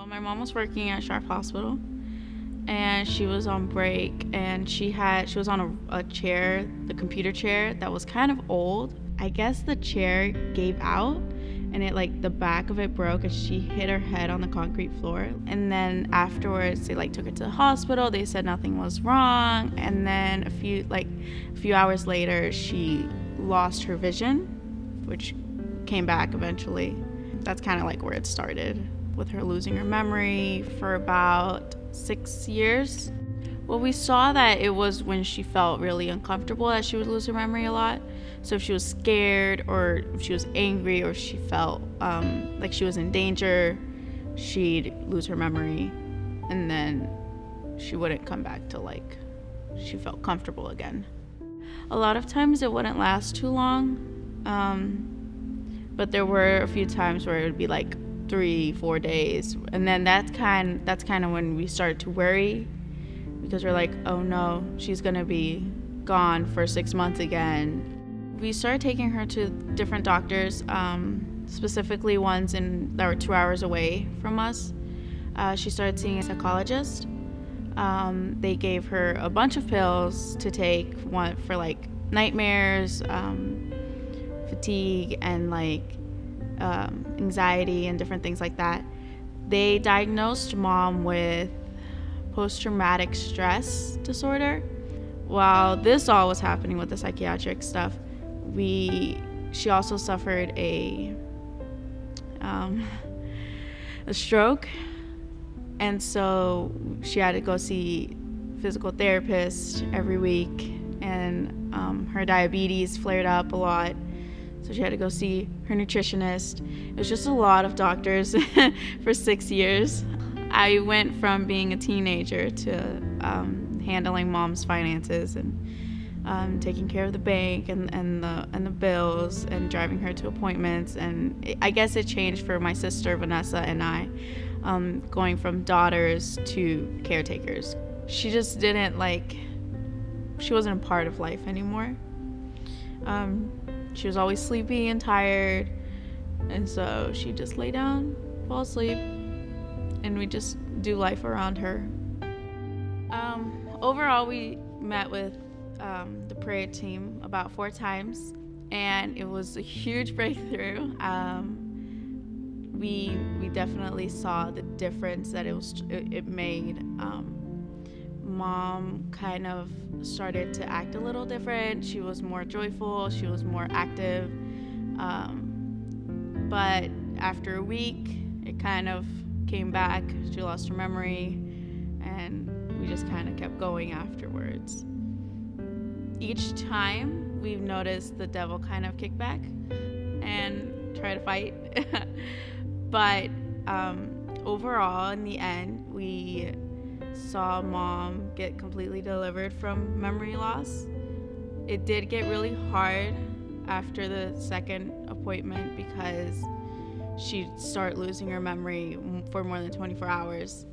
Well, my mom was working at Sharp Hospital, and she was on break, and she was on a chair, the computer chair, that was kind of old. I guess the chair gave out, and the back of it broke, and she hit her head on the concrete floor. And then afterwards, they took her to the hospital. They said nothing was wrong, and then a few hours later, she lost her vision, which came back eventually. That's kind of where it started, with her losing her memory for about 6 years. Well, we saw that it was when she felt really uncomfortable that she would lose her memory a lot. So if she was scared, or if she was angry, or she felt like she was in danger, she'd lose her memory, and then she wouldn't come back till she felt comfortable again. A lot of times it wouldn't last too long, but there were a few times where it would be 3-4 days, and then that's kind of when we started to worry, because we're like, oh no, she's gonna be gone for 6 months again. We started taking her to different doctors, specifically ones that were 2 hours away from us. She started seeing a psychologist. They gave her a bunch of pills to take, one for nightmares, fatigue, and anxiety and different things like that. They diagnosed Mom with post-traumatic stress disorder. While this all was happening with the psychiatric stuff, she also suffered a stroke, and so she had to go see physical therapist every week, and her diabetes flared up a lot, so she had to go see her nutritionist. It was just a lot of doctors for 6 years. I went from being a teenager to handling Mom's finances and taking care of the bank and the bills, and driving her to appointments. And I guess it changed for my sister Vanessa and I, going from daughters to caretakers. She just didn't she wasn't a part of life anymore. She was always sleepy and tired, and so she'd just lay down, fall asleep, and we just do life around her. Overall, we met with the prayer team about 4 times, and it was a huge breakthrough. We definitely saw the difference that it made. Mom kind of started to act a little different. She was more joyful, she was more active, but after a week it kind of came back. She lost her memory, and we just kind of kept going afterwards. Each time we've noticed the devil kind of kick back and try to fight. But overall, in the end, we saw Mom get completely delivered from memory loss. It did get really hard after the second appointment, because she'd start losing her memory for more than 24 hours,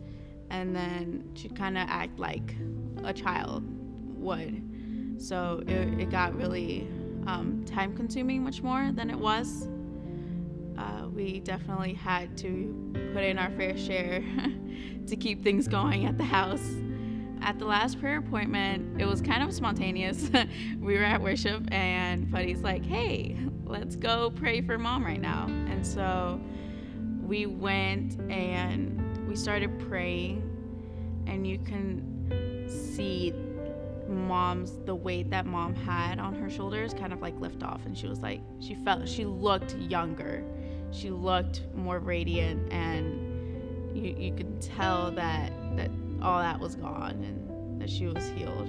and then she'd kind of act like a child would. So it got really time consuming, much more than it was. We definitely had to put in our fair share to keep things going at the house. At the last prayer appointment, it was kind of spontaneous. We were at worship, and Buddy's like, hey, let's go pray for Mom right now. And so we went and we started praying, and you can see the weight that Mom had on her shoulders kind of lift off, and she looked younger. She looked more radiant, and you could tell that all that was gone and that she was healed.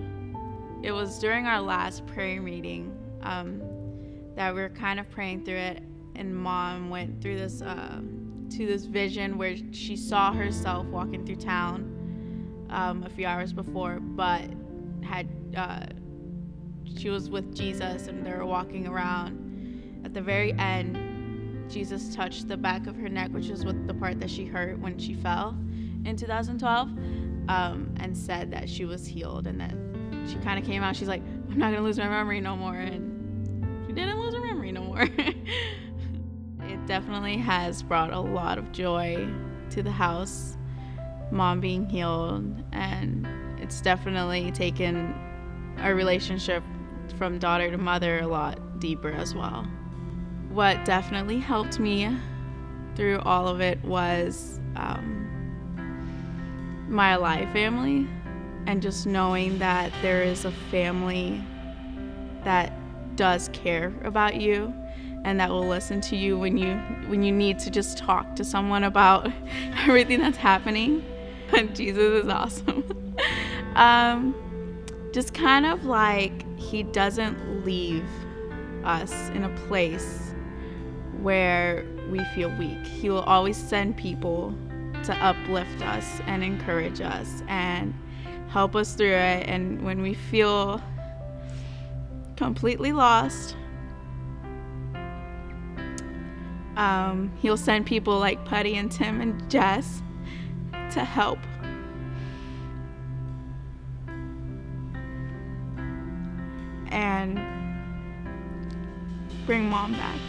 It was during our last prayer meeting that we were kind of praying through it, and Mom went through this to this vision where she saw herself walking through town a few hours before, but she was with Jesus, and they were walking around. At the very end, Jesus touched the back of her neck, which is the part that she hurt when she fell in 2012, and said that she was healed, and that she kind of came out. She's like, I'm not gonna lose my memory no more, and she didn't lose her memory no more. It definitely has brought a lot of joy to the house, Mom being healed, and it's definitely taken our relationship from daughter to mother a lot deeper as well. What definitely helped me through all of it was my alive family, and just knowing that there is a family that does care about you and that will listen to you when you need to just talk to someone about everything that's happening. And Jesus is awesome. Just kind of like he doesn't leave us in a place where we feel weak. He will always send people to uplift us and encourage us and help us through it. And when we feel completely lost, he'll send people like Putty and Tim and Jess to help. And bring Mom back.